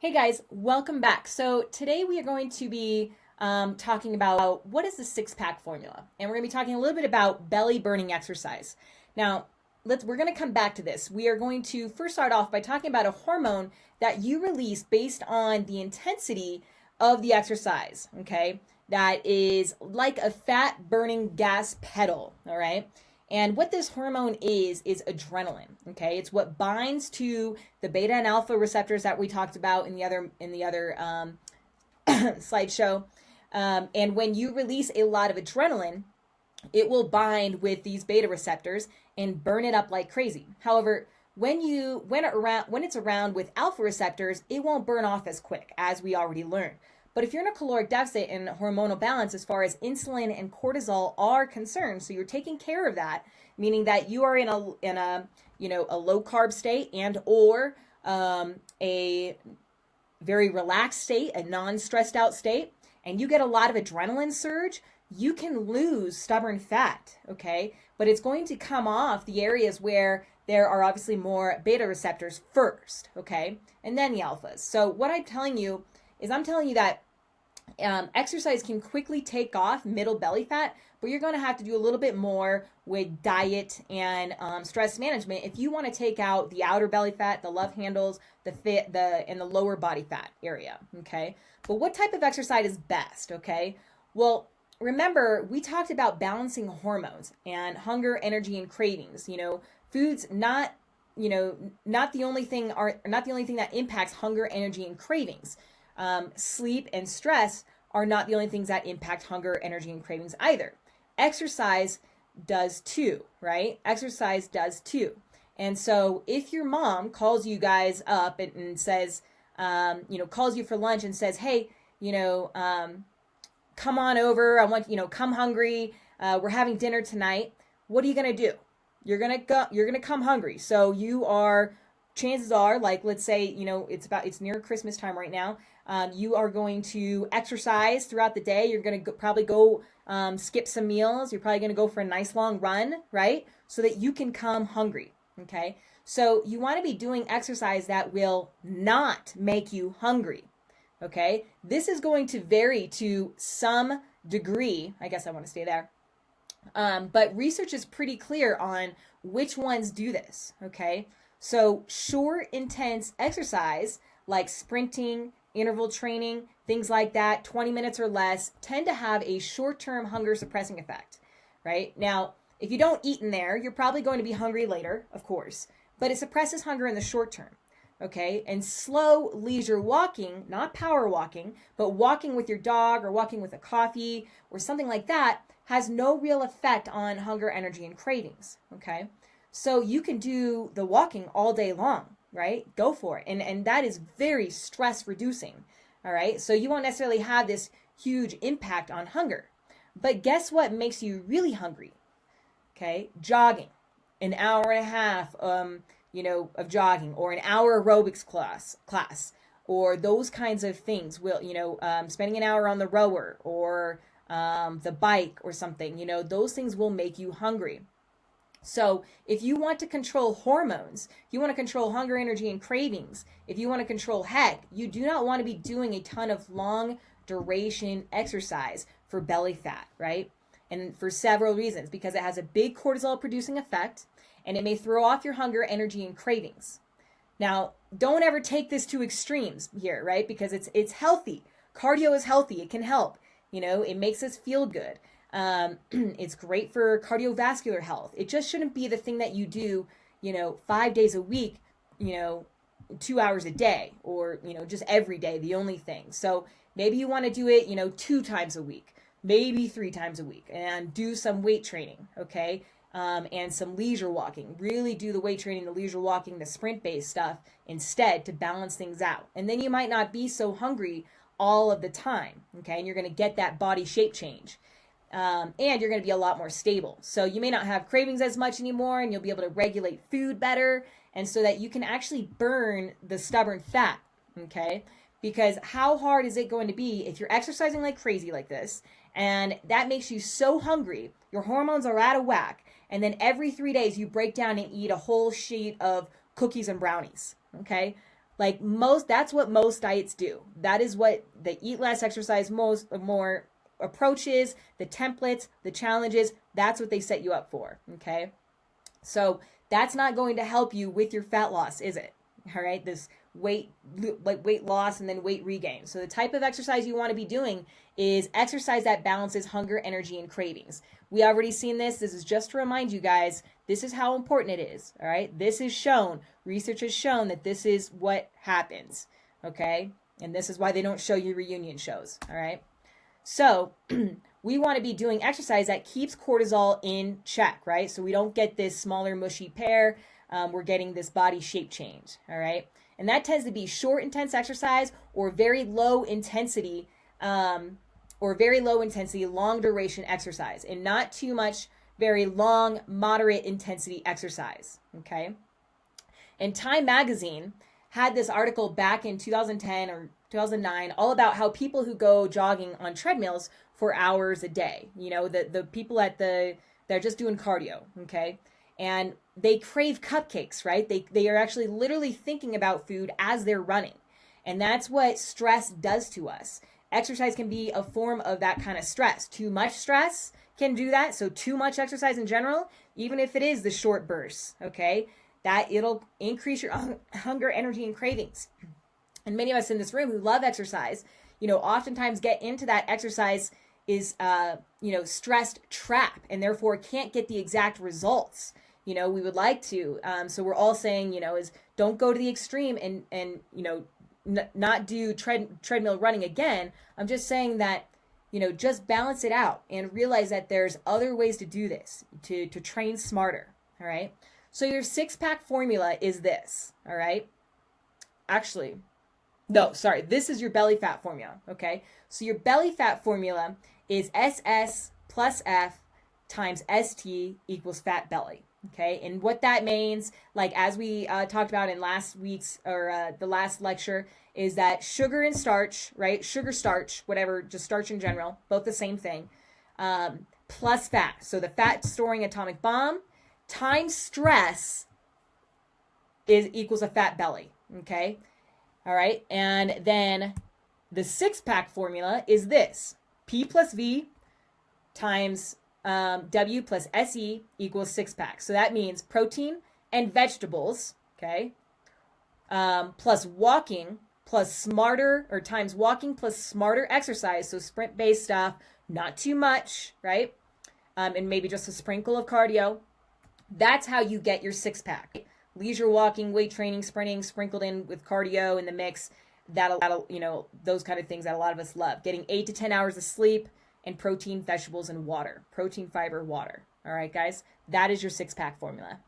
Hey guys, welcome back. So today we are going to be talking about what is the six-pack formula, and we're going to be talking a little bit about belly burning exercise. Now, we're going to come back to this. We are going to first start off by talking about a hormone that you release based on the intensity of the exercise. Okay, that is like a fat burning gas pedal. All right. And what this hormone is adrenaline. Okay, it's what binds to the beta and alpha receptors that we talked about in the other slideshow. And when you release a lot of adrenaline, it will bind with these beta receptors and burn it up like crazy. However, when it's around with alpha receptors, it won't burn off as quick, as we already learned. But if you're in a caloric deficit and hormonal balance as far as insulin and cortisol are concerned, so you're taking care of that, meaning that you are in a low carb state and or a very relaxed state, a non-stressed out state, and you get a lot of adrenaline surge, you can lose stubborn fat, okay? But it's going to come off the areas where there are obviously more beta receptors first, okay? And then the alphas. So what I'm telling you that exercise can quickly take off middle belly fat, but you're going to have to do a little bit more with diet and stress management if you want to take out the outer belly fat, the love handles, and the lower body fat area. Okay, but what type of exercise is best? Okay, well, remember we talked about balancing hormones and hunger, energy, and cravings. Foods not the only thing that impacts hunger, energy, and cravings. Sleep and stress are not the only things that impact hunger, energy, and cravings either. Exercise does too, right? Exercise does too. And so if your mom calls you guys up and says, calls you for lunch and says, hey, come on over. I want, come hungry. We're having dinner tonight. What are you going to do? You're going to come hungry. So chances are, like, let's say, it's near Christmas time right now. You are going to exercise throughout the day. You're going to probably go skip some meals. You're probably going to go for a nice long run, right? So that you can come hungry, okay? So you want to be doing exercise that will not make you hungry, okay? This is going to vary to some degree. I guess I want to stay there. But research is pretty clear on which ones do this, okay? So short, intense exercise like sprinting, interval training, things like that, 20 minutes or less, tend to have a short-term hunger suppressing effect, right? Now, if you don't eat in there, you're probably going to be hungry later, of course, but it suppresses hunger in the short term, okay? And slow leisure walking, not power walking, but walking with your dog or walking with a coffee or something like that has no real effect on hunger, energy, and cravings, okay? So you can do the walking all day long, right? Go for it. And that is very stress reducing, all right? So you won't necessarily have this huge impact on hunger. But guess what makes you really hungry? Okay, jogging. An hour and a half, of jogging, or an hour aerobics class, or those kinds of things. Spending an hour on the rower or the bike or something, those things will make you hungry. So if you want to control hormones, if you want to control hunger, energy, and cravings, if you want to control you do not want to be doing a ton of long duration exercise for belly fat, right? And for several reasons, because it has a big cortisol producing effect and it may throw off your hunger, energy, and cravings. Now, don't ever take this to extremes here, right? Because it's healthy. Cardio is healthy. It can help. It makes us feel good. It's great for cardiovascular health. It just shouldn't be the thing that you do, 5 days a week, 2 hours a day, or, just every day, the only thing. So maybe you want to do it, 2 times a week, maybe 3 times a week, and do some weight training, okay? And some leisure walking. Really do the weight training, the leisure walking, the sprint-based stuff instead to balance things out. And then you might not be so hungry all of the time, okay? And you're going to get that body shape change. And you're going to be a lot more stable. So you may not have cravings as much anymore, and you'll be able to regulate food better, and so that you can actually burn the stubborn fat, okay? Because how hard is it going to be if you're exercising like crazy like this, and that makes you so hungry, your hormones are out of whack, and then every 3 days you break down and eat a whole sheet of cookies and brownies, okay? Like that's what most diets do. That is what the eat less, exercise more approaches, the templates, the challenges, that's what they set you up for, okay? So that's not going to help you with your fat loss, is it? All right, this weight loss and then weight regain. So the type of exercise you want to be doing is exercise that balances hunger, energy, and cravings. We already seen this. This is just to remind you guys, this is how important it is. All right, this is shown. Research has shown that this is what happens. Okay, and this is why they don't show you reunion shows. All right, so we want to be doing exercise that keeps cortisol in check, right? So we don't get this smaller, mushy pear. We're getting this body shape change, all right? And that tends to be short, intense exercise or very low intensity, long duration exercise, and not too much very long, moderate intensity exercise, okay? And Time Magazine had this article back in 2010 or 2009 all about how people who go jogging on treadmills for hours a day, you know, the people they're just doing cardio, okay? And they crave cupcakes, right? They are actually literally thinking about food as they're running. And that's what stress does to us. Exercise can be a form of that kind of stress. Too much stress can do that. So too much exercise in general, even if it is the short bursts, okay, that it'll increase your hunger, energy, and cravings. And many of us in this room who love exercise, you know, oftentimes get into that exercise is, stressed trap, and therefore can't get the exact results, you know, we would like to. So we're all saying, you know, is don't go to the extreme and not do treadmill running again. I'm just saying that, you know, just balance it out and realize that there's other ways to do this, to train smarter. All right. So your 6-pack formula is this. All right. Actually, no, sorry. This is your belly fat formula. Okay. So your belly fat formula is SS plus F times ST equals fat belly. Okay. And what that means, like as we talked about in last week's or the last lecture, is that sugar and starch, right? Sugar, starch, whatever, just starch in general, both the same thing, plus fat. So the fat storing atomic bomb times stress equals a fat belly. Okay. All right. And then the 6-pack formula is this: P plus V times W plus SE equals 6-pack. So that means protein and vegetables, okay, plus walking plus smarter, or times walking plus smarter exercise. So sprint-based stuff, not too much, right? And maybe just a sprinkle of cardio. That's how you get your 6-pack. Leisure walking, weight training, sprinting, sprinkled in with cardio in the mix. That'll, you know, those kind of things that a lot of us love. Getting 8 to 10 hours of sleep, and protein, vegetables, and water. Protein, fiber, water. All right, guys? That is your 6-pack formula.